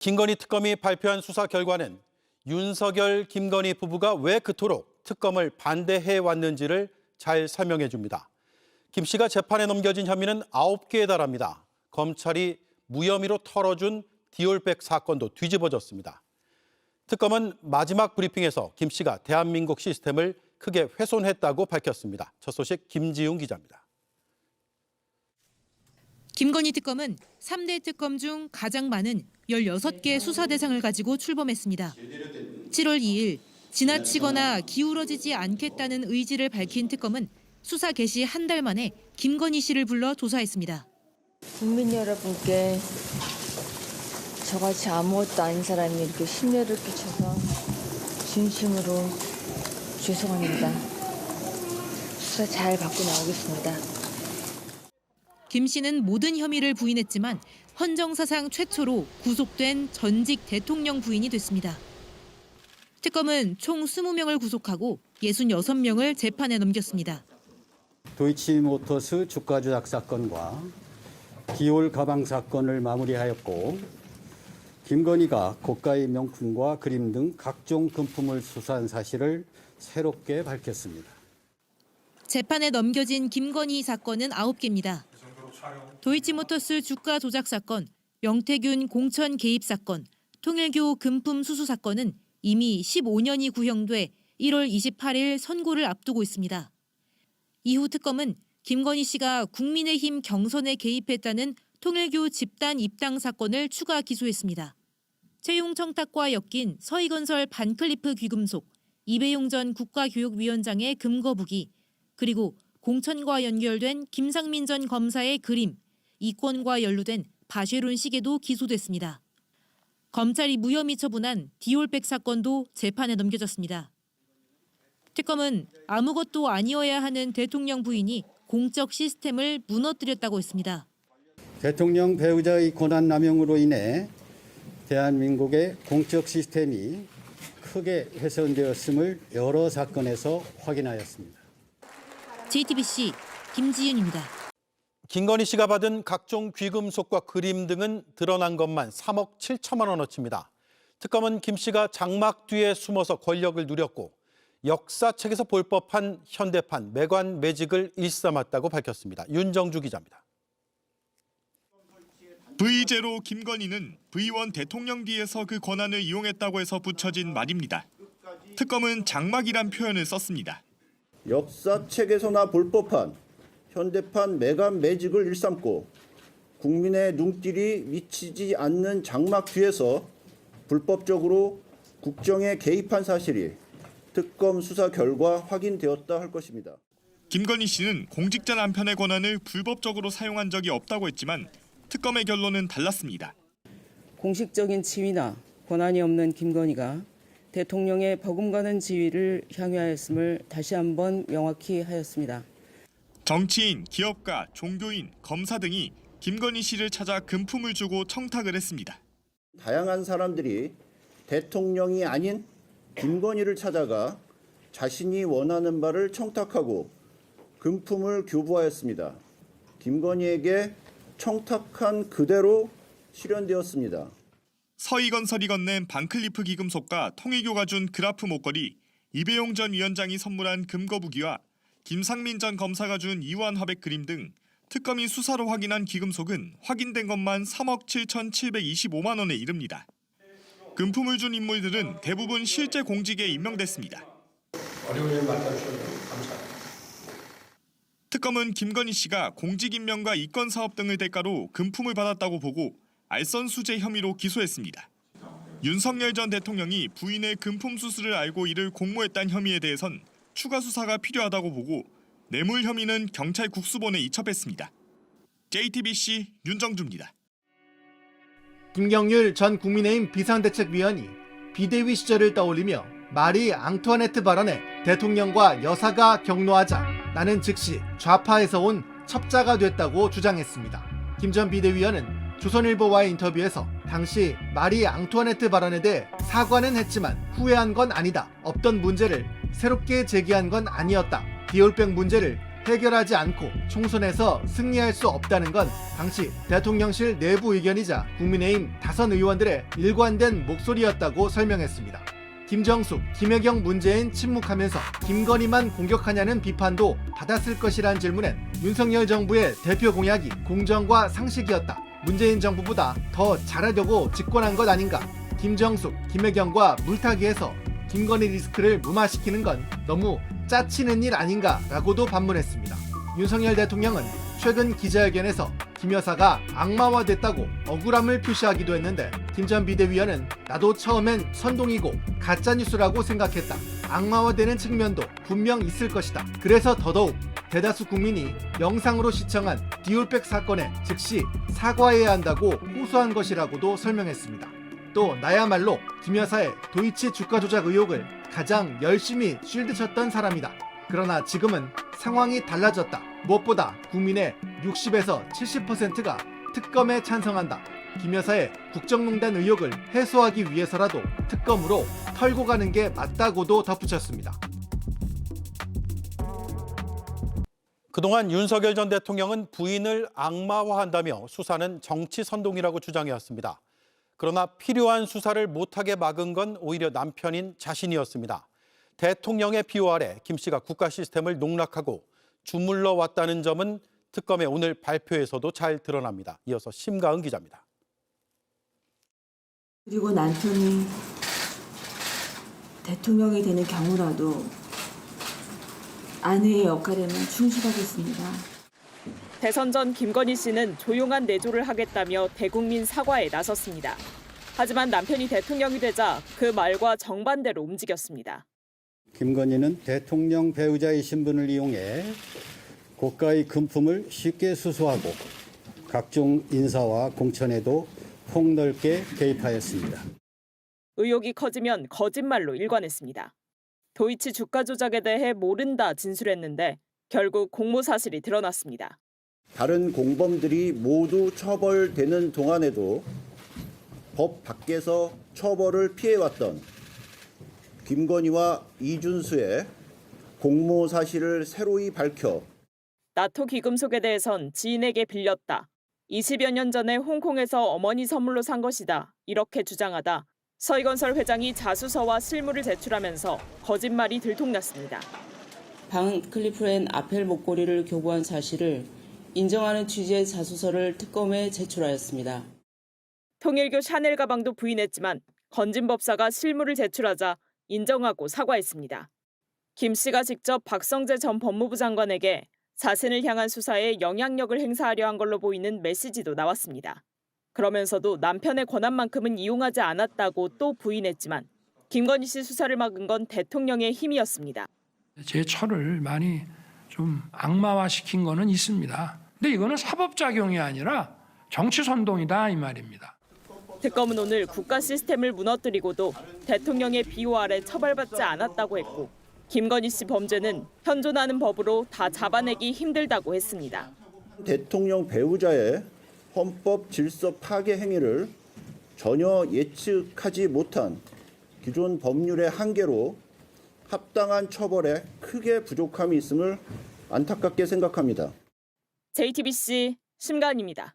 김건희 특검이 발표한 수사 결과는 윤석열, 김건희 부부가 왜 그토록 특검을 반대해 왔는지를 잘 설명해 줍니다. 김 씨가 재판에 넘겨진 혐의는 9개에 달합니다. 검찰이 무혐의로 털어준 디올백 사건도 뒤집어졌습니다. 특검은 마지막 브리핑에서 김 씨가 대한민국 시스템을 크게 훼손했다고 밝혔습니다. 첫 소식 김지웅 기자입니다. 김건희 특검은 3대 특검 중 가장 많은 16개 수사 대상을 가지고 출범했습니다. 7월 2일 지나치거나 기울어지지 않겠다는 의지를 밝힌 특검은 수사 개시 한 달 만에 김건희 씨를 불러 조사했습니다. 국민 여러분께 저같이 아무것도 아닌 사람이 이렇게 심려를 끼쳐서 진심으로 죄송합니다. 수사 잘 받고 나오겠습니다. 김 씨는 모든 혐의를 부인했지만 헌정사상 최초로 구속된 전직 대통령 부인이 됐습니다. 특검은 총 20명을 구속하고 66명을 재판에 넘겼습니다. 도이치모터스 주가 조작 사건과 디올 가방 사건을 마무리하였고 김건희가 고가의 명품과 그림 등 각종 금품을 수사한 사실을 새롭게 밝혔습니다. 재판에 넘겨진 김건희 사건은 9개입니다. 도이치모터스 주가 조작 사건, 명태균 공천 개입 사건, 통일교 금품 수수 사건은 이미 15년이 구형돼 1월 28일 선고를 앞두고 있습니다. 이후 특검은 김건희 씨가 국민의힘 경선에 개입했다는 통일교 집단 입당 사건을 추가 기소했습니다. 채용 청탁과 엮인 서희건설 반클리프 귀금속, 이배용 전 국가교육위원장의 금거북이, 그리고 공천과 연결된 김상민 전 검사의 그림, 이권과 연루된 바쉐론 시계도 기소됐습니다. 검찰이 무혐의 처분한 디올백 사건도 재판에 넘겨졌습니다. 특검은 아무것도 아니어야 하는 대통령 부인이 공적 시스템을 무너뜨렸다고 했습니다. 대통령 배우자의 권한 남용으로 인해 대한민국의 공적 시스템이 크게 훼손되었음을 여러 사건에서 확인하였습니다. JTBC 김지윤입니다. 김건희 씨가 받은 각종 귀금속과 그림 등은 드러난 것만 3억 7천만 원어치입니다. 특검은 김 씨가 장막 뒤에 숨어서 권력을 누렸고 역사책에서 볼 법한 현대판 매관 매직을 일삼았다고 밝혔습니다. 윤정주 기자입니다. V제로 김건희는 V1 대통령 뒤에서 그 권한을 이용했다고 해서 붙여진 말입니다. 특검은 장막이란 표현을 썼습니다. 역사책에서나 볼 법한 현대판 매관 매직을 일삼고 국민의 눈길이 미치지 않는 장막 뒤에서 불법적으로 국정에 개입한 사실이 특검 수사 결과 확인되었다 할 것입니다. 김건희 씨는 공직자 남편의 권한을 불법적으로 사용한 적이 없다고 했지만 특검의 결론은 달랐습니다. 공식적인 지위나 권한이 없는 김건희가 대통령의 버금가는 지위를 향유하였음을 다시 한번 명확히 하였습니다. 정치인, 기업가, 종교인, 검사 등이 김건희 씨를 찾아 금품을 주고 청탁을 했습니다. 다양한 사람들이 대통령이 아닌 김건희를 찾아가 자신이 원하는 바를 청탁하고 금품을 교부하였습니다. 김건희에게 청탁한 그대로 실현되었습니다. 서희건설이 건넨 반클리프 귀금속과 통일교가 준 그라프 목걸이, 이배용 전 위원장이 선물한 금거북이와 김상민 전 검사가 준 이완 화백 그림 등 특검이 수사로 확인한 귀금속은 확인된 것만 3억 7,725만 원에 이릅니다. 금품을 준 인물들은 대부분 실제 공직에 임명됐습니다. 어려운 만나주셔서 감사합니다. 특검은 김건희 씨가 공직 임명과 이권 사업 등의 대가로 금품을 받았다고 보고 알선수재 혐의로 기소했습니다. 윤석열 전 대통령이 부인의 금품 수수를 알고 이를 공모했다는 혐의에 대해선 추가 수사가 필요하다고 보고 뇌물 혐의는 경찰 국수본에 이첩했습니다. JTBC 윤정주입니다. 김경률 전 국민의힘 비상대책위원이 비대위 시절을 떠올리며 마리 앙투아네트 발언에 대통령과 여사가 격노하자 나는 즉시 좌파에서 온 첩자가 됐다고 주장했습니다. 김 전 비대위원은 조선일보와의 인터뷰에서 당시 마리 앙투아네트 발언에 대해 사과는 했지만 후회한 건 아니다. 없던 문제를 새롭게 제기한 건 아니었다. 디올백 문제를 해결하지 않고 총선에서 승리할 수 없다는 건 당시 대통령실 내부 의견이자 국민의힘 5의원들의 일관된 목소리였다고 설명했습니다. 김정숙, 김혜경 문재인 침묵하면서 김건희만 공격하냐는 비판도 받았을 것이란 질문엔 윤석열 정부의 대표 공약이 공정과 상식이었다. 문재인 정부보다 더 잘하려고 집권한 것 아닌가. 김정숙, 김혜경과 물타기해서 김건희 리스크를 무마시키는 건 너무 짜치는 일 아닌가라고도 반문했습니다. 윤석열 대통령은 최근 기자회견에서 김 여사가 악마화됐다고 억울함을 표시하기도 했는데 김 전 비대위원은 나도 처음엔 선동이고 가짜뉴스라고 생각했다. 악마화되는 측면도 분명 있을 것이다. 그래서 더더욱 대다수 국민이 영상으로 시청한 디올백 사건에 즉시 사과해야 한다고 호소한 것이라고도 설명했습니다. 또 나야말로 김 여사의 도이치 주가 조작 의혹을 가장 열심히 쉴드쳤던 사람이다. 그러나 지금은 상황이 달라졌다. 무엇보다 국민의 60에서 70%가 특검에 찬성한다. 김 여사의 국정농단 의혹을 해소하기 위해서라도 특검으로 털고 가는 게 맞다고도 덧붙였습니다. 그동안 윤석열 전 대통령은 부인을 악마화한다며 수사는 정치 선동이라고 주장해왔습니다. 그러나 필요한 수사를 못하게 막은 건 오히려 남편인 자신이었습니다. 대통령의 비호 아래 김 씨가 국가 시스템을 농락하고 주물러 왔다는 점은 특검의 오늘 발표에서도 잘 드러납니다. 이어서 심가은 기자입니다. 그리고 남편이 대통령이 되는 경우라도 아내의 역할에만 충실하겠습니다. 대선 전 김건희 씨는 조용한 내조를 하겠다며 대국민 사과에 나섰습니다. 하지만 남편이 대통령이 되자 그 말과 정반대로 움직였습니다. 김건희는 대통령 배우자의 신분을 이용해 고가의 금품을 쉽게 수수하고 각종 인사와 공천에도 폭넓게 개입하였습니다. 의혹이 커지면 거짓말로 일관했습니다. 도이치 주가 조작에 대해 모른다 진술했는데 결국 공모 사실이 드러났습니다. 다른 공범들이 모두 처벌되는 동안에도 법 밖에서 처벌을 피해왔던 김건희와 이준수의 공모 사실을 새로이 밝혀 나토 귀금속에 대해선 지인에게 빌렸다. 20여 년 전에 홍콩에서 어머니 선물로 산 것이다. 이렇게 주장하다 서희건설 회장이 자수서와 실물을 제출하면서 거짓말이 들통났습니다. 반클리프 앤 아펠 목걸이를 교부한 사실을 인정하는 취지의 자수서를 특검에 제출하였습니다. 통일교 샤넬 가방도 부인했지만 건진 법사가 실물을 제출하자 인정하고 사과했습니다. 김 씨가 직접 박성재 전 법무부 장관에게 자신을 향한 수사에 영향력을 행사하려 한 걸로 보이는 메시지도 나왔습니다. 그러면서도 남편의 권한만큼은 이용하지 않았다고 또 부인했지만 김건희 씨 수사를 막은 건 대통령의 힘이었습니다. 제 처를 많이 좀 악마화시킨 거는 있습니다. 근데 이거는 사법작용이 아니라 정치 선동이다 이 말입니다. 특검은 오늘 국가 시스템을 무너뜨리고도 대통령의 비호 아래 처벌받지 않았다고 했고 김건희 씨 범죄는 현존하는 법으로 다 잡아내기 힘들다고 했습니다. 대통령 배우자의 헌법 질서 파괴 행위를 전혀 예측하지 못한 기존 법률의 한계로 합당한 처벌에 크게 부족함이 있음을 안타깝게 생각합니다. JTBC 심가은입니다.